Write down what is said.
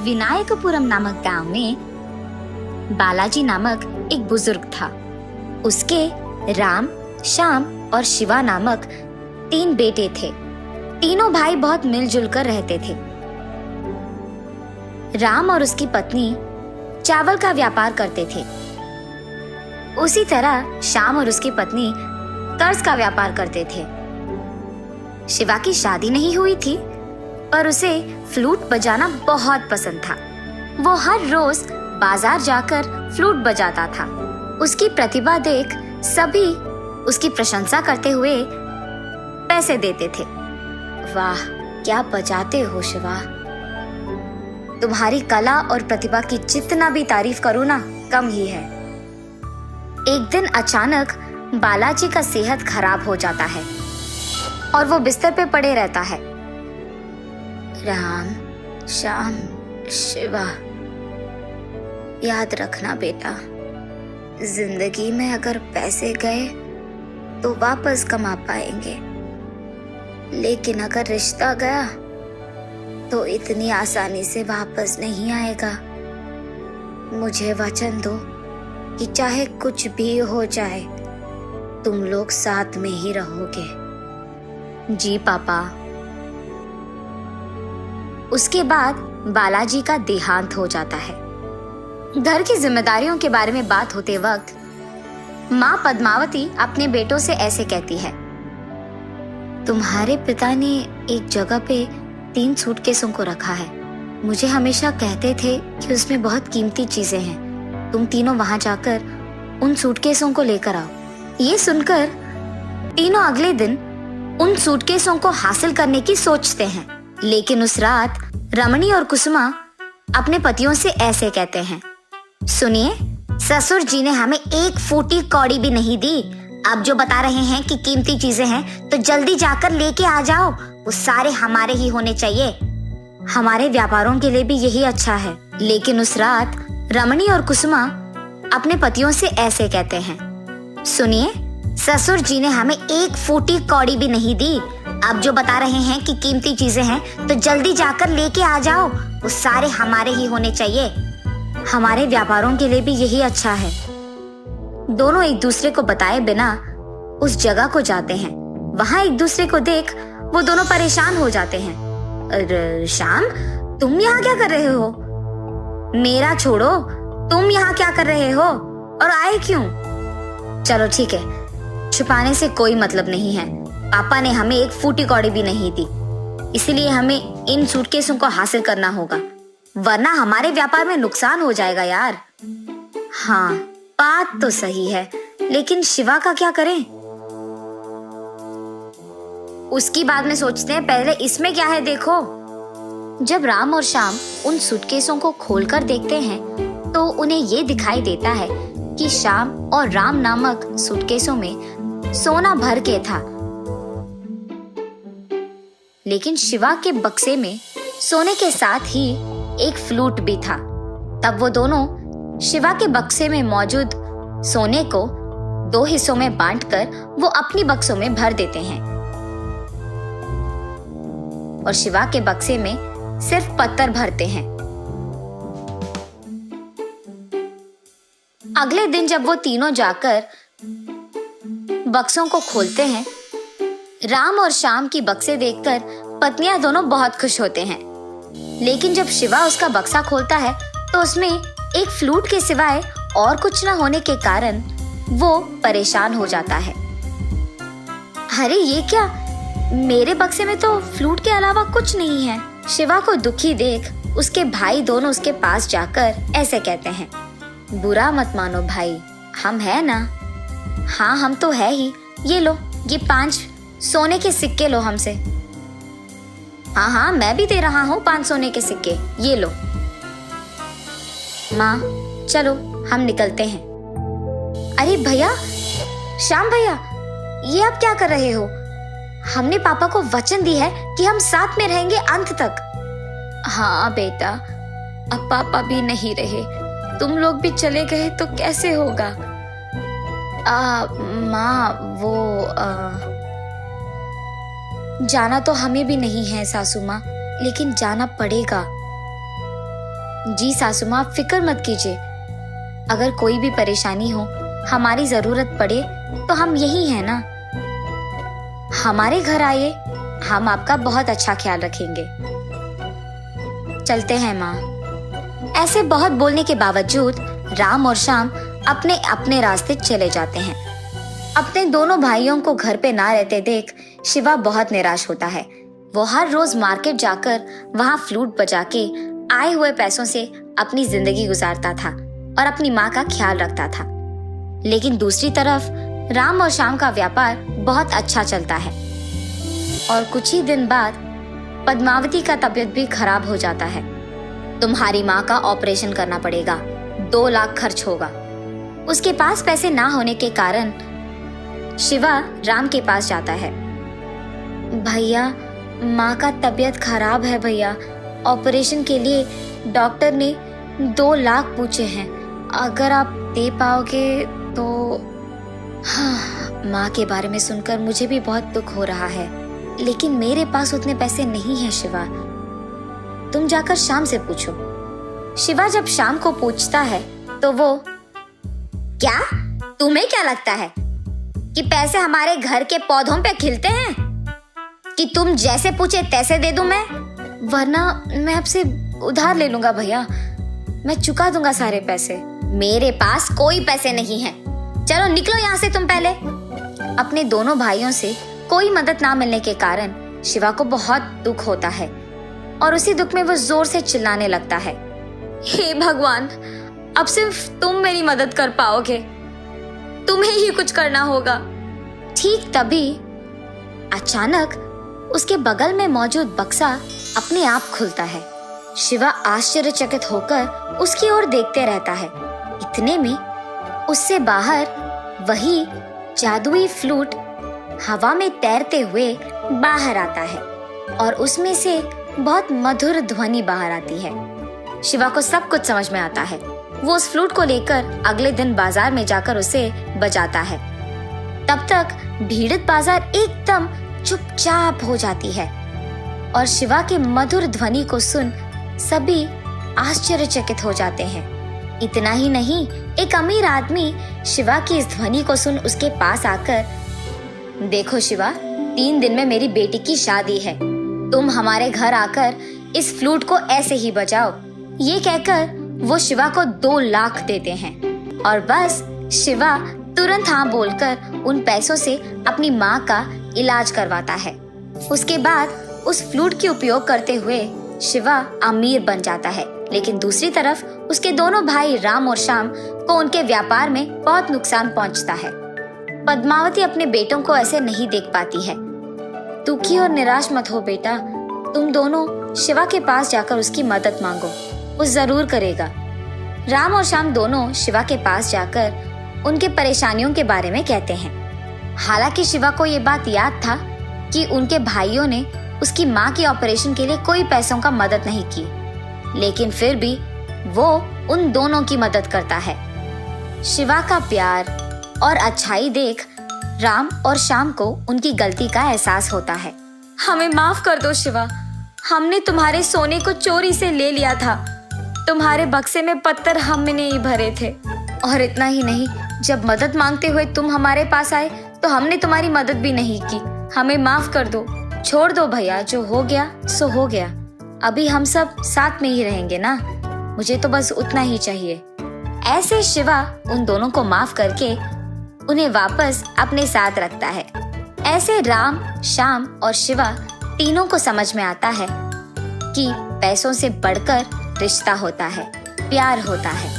विनायकपुरम नामक गांव में बालाजी नामक एक बुजुर्ग था। उसके राम, श्याम और शिवा नामक 3 बेटे थे। तीनों भाई बहुत मिलजुल कर रहते थे। राम और उसकी पत्नी चावल का व्यापार करते थे। उसी तरह श्याम और उसकी पत्नी कर्ज का व्यापार करते थे। शिवा की शादी नहीं हुई थी, पर उसे फ्लूट बजाना बहुत पसंद था। वो हर रोज बाजार जाकर फ्लूट बजाता था। उसकी प्रतिभा देख सभी उसकी प्रशंसा करते हुए पैसे देते थे। वाह, क्या बजाते हो शिवा, तुम्हारी कला और प्रतिभा की जितना भी तारीफ करूं ना कम ही है। एक दिन अचानक बालाजी का सेहत खराब हो जाता है और वो बिस्तर पे पड़े रहता है। राम, श्याम, शिवा, याद रखना बेटा, जिंदगी में अगर पैसे गए तो वापस कमा पाएंगे, लेकिन अगर रिश्ता गया तो इतनी आसानी से वापस नहीं आएगा। मुझे वचन दो कि चाहे कुछ भी हो जाए तुम लोग साथ में ही रहोगे। जी पापा। उसके बाद बालाजी का देहांत हो जाता है। घर की जिम्मेदारियों के बारे में बात होते वक्त माँ पद्मावती अपने बेटों से ऐसे कहती है, तुम्हारे पिता ने एक जगह पे 3 सूटकेसों को रखा है। मुझे हमेशा कहते थे कि उसमें बहुत कीमती चीजें हैं। तुम तीनों वहां जाकर उन सूटकेसों को लेकर आओ। ये सुनकर तीनों अगले दिन उन सूटकेसों को हासिल करने की सोचते हैं। लेकिन उस रात रमणी और कुसुमा अपने पतियों से ऐसे कहते हैं, सुनिए, ससुर जी ने हमें 1 फूटी कौड़ी भी नहीं दी। अब जो बता रहे हैं कि कीमती चीजें हैं तो जल्दी जाकर लेके आ जाओ। वो सारे हमारे ही होने चाहिए। हमारे व्यापारों के लिए भी यही अच्छा है। लेकिन उस रात रमणी और कुसुमा अपने पतियों से ऐसे कहते हैं, सुनिए, ससुर जी ने हमें 1 फूटी कौड़ी भी नहीं दी। अब जो बता रहे हैं कि कीमती चीजें हैं तो जल्दी जाकर लेके आ जाओ। वो सारे हमारे ही होने चाहिए। हमारे व्यापारों के लिए भी यही अच्छा है। दोनों एक दूसरे को बताए बिना उस जगह को जाते हैं। वहां एक दूसरे को देख वो दोनों परेशान हो जाते हैं। अरे श्याम, तुम यहाँ क्या कर रहे हो? मेरा छोड़ो, तुम यहाँ क्या कर रहे हो और आए क्यों? चलो ठीक है, छुपाने से कोई मतलब नहीं है। पापा ने हमें 1 फूटी कौड़ी भी नहीं दी, इसलिए हमें इन सूटकेसों को हासिल करना होगा, वरना हमारे व्यापार में नुकसान हो जाएगा यार। हाँ, बात तो सही है, लेकिन शिवा का क्या करें? उसकी बाद में सोचते हैं, पहले इसमें क्या है देखो। जब राम और श्याम उन सूटकेसों को खोलकर देखते हैं तो उन्हें ये दिखाई देता है कि श्याम और राम नामक सूटकेसों में सोना भर के था, लेकिन शिवा के बक्से में सोने के साथ ही एक फ्लूट भी था। तब वो दोनों शिवा के बक्से में मौजूद सोने को 2 हिस्सों में बांटकर वो अपनी बक्सों में भर देते हैं और शिवा के बक्से में सिर्फ पत्थर भरते हैं। अगले दिन जब वो तीनों जाकर बक्सों को खोलते हैं, राम और श्याम की बक्से देखकर पत्नियां दोनों बहुत खुश होते हैं। लेकिन जब शिवा उसका बक्सा खोलता है तो उसमें एक फ्लूट के सिवाय और कुछ न होने के कारण वो परेशान हो जाता है। अरे ये क्या, मेरे बक्से में तो फ्लूट के अलावा कुछ नहीं है। शिवा को दुखी देख उसके भाई दोनों उसके पास जाकर ऐसे कहते हैं, बुरा मत मानो भाई, हम है ना। हाँ, हम तो है ही। ये लो, ये 5 सोने के सिक्के लो हमसे। हाँ हाँ, मैं भी दे रहा हूँ 5 सोने के सिक्के, ये लो। माँ, चलो हम निकलते हैं। अरे भैया, श्याम भैया, ये आप क्या कर रहे हो? हमने पापा को वचन दी है कि हम साथ में रहेंगे अंत तक। हाँ बेटा, अब पापा भी नहीं रहे, तुम लोग भी चले गए तो कैसे होगा? माँ, वो जाना तो हमें भी नहीं है सासू माँ, लेकिन जाना पड़ेगा। जी सासू माँ, फिक्र मत कीजिए। अगर कोई भी परेशानी हो, हमारी जरूरत पड़े तो हम यही हैं ना। हमारे घर आइए, हम आपका बहुत अच्छा ख्याल रखेंगे। चलते हैं माँ। ऐसे बहुत बोलने के बावजूद राम और श्याम अपने अपने रास्ते चले जाते हैं। अपने दोनों भाइयों को घर पे ना रहते देख शिवा बहुत निराश होता है। वो हर रोज मार्केट जाकर वहां फ्लूट बजा के आए हुए पैसों से अपनी जिंदगी गुजारता था और अपनी माँ का ख्याल रखता था। लेकिन दूसरी तरफ राम और श्याम का व्यापार बहुत अच्छा चलता है और कुछ ही दिन बाद पद्मावती का तबीयत भी खराब हो जाता है। तुम्हारी माँ का ऑपरेशन करना पड़ेगा, 2 लाख खर्च होगा। उसके पास पैसे ना होने के कारण शिवा राम के पास जाता है। भैया, माँ का तबीयत खराब है भैया। ऑपरेशन के लिए डॉक्टर ने 2 लाख पूछे हैं। अगर आप दे पाओगे तो। हाँ, माँ के बारे में सुनकर मुझे भी बहुत दुख हो रहा है, लेकिन मेरे पास उतने पैसे नहीं हैं शिवा। तुम जाकर श्याम से पूछो। शिवा जब श्याम को पूछता है तो वो, क्या तुम्हें क्या लगता है कि पैसे हमारे घर के पौधों पे खिलते हैं कि तुम जैसे पूछे तैसे दे दूं मैं? वरना मैं आपसे उधार ले लूंगा भैया, मैं चुका दूंगा सारे पैसे। मेरे पास कोई पैसे नहीं हैं। चलो निकलो यहाँ से तुम पहले। अपने दोनों भाइयों से कोई मदद ना मिलने के कारण शिवा को बहुत दुख होता है और उसी दुख में वो जोर से चिल्लाने लगता है, हे भगवान, अब सिर्फ तुम मेरी मदद कर पाओगे, तुम्हें ही कुछ करना होगा। ठीक तभी अचानक उसके बगल में मौजूद बक्सा अपने आप खुलता है। शिवा आश्चर्यचकित होकर उसकी ओर देखते रहता है। इतने में उससे बाहर वही जादुई फ्लूट हवा में तैरते हुए बाहर आता है और उसमें से बहुत मधुर ध्वनि बाहर आती है। शिवा को सब कुछ समझ में आता है। वो उस फ्लूट को लेकर अगले दिन बाजार में जाकर उसे बजाता है। तब तक भीड़ित बाजार एकदम चुपचाप हो जाती है और शिवा के मधुर ध्वनि को सुन सभी आश्चर्यचकित हो जाते हैं। इतना ही नहीं, एक अमीर आदमी शिवा की इस ध्वनि को सुन उसके पास आकर, देखो शिवा, 3 दिन में मेरी बेटी की शादी है, तुम हमारे घर आकर इस फ्लूट को ऐसे ही बजाओ। ये कहकर वो शिवा को 2 लाख देते हैं और बस शिवा तुरंत हाँ बोलकर उन पैसों से अपनी माँ का इलाज करवाता है। उसके बाद उस फ्लूट के उपयोग करते हुए शिवा अमीर बन जाता है। लेकिन दूसरी तरफ उसके दोनों भाई राम और श्याम को उनके व्यापार में बहुत नुकसान पहुंचता है। पद्मावती अपने बेटों को ऐसे नहीं देख पाती है। दुखी और निराश मत हो बेटा, तुम दोनों शिवा के पास जाकर उसकी मदद मांगो, वो जरूर करेगा। राम और श्याम दोनों शिवा के पास जाकर उनके परेशानियों के बारे में कहते हैं। हालांकि शिवा को ये बात याद था कि उनके भाइयों ने उसकी माँ की ऑपरेशन के लिए कोई पैसों का मदद नहीं की, लेकिन फिर भी वो उन दोनों की मदद करता है। शिवा का प्यार और अच्छाई देख राम और श्याम को उनकी गलती का एहसास होता है। हमें माफ कर दो शिवा, हमने तुम्हारे सोने को चोरी से ले लिया था। तुम्हारे बक्से में पत्थर हमने ही भरे थे। और इतना ही नहीं, जब मदद मांगते हुए तुम हमारे पास आए तो हमने तुम्हारी मदद भी नहीं की। हमें माफ कर दो, छोड़ दो भैया, जो हो गया सो हो गया। अभी हम सब साथ में ही रहेंगे ना, मुझे तो बस उतना ही चाहिए। ऐसे शिवा उन दोनों को माफ करके उन्हें वापस अपने साथ रखता है। ऐसे राम, श्याम और शिवा तीनों को समझ में आता है कि पैसों से बढ़कर रिश्ता होता है, प्यार होता है।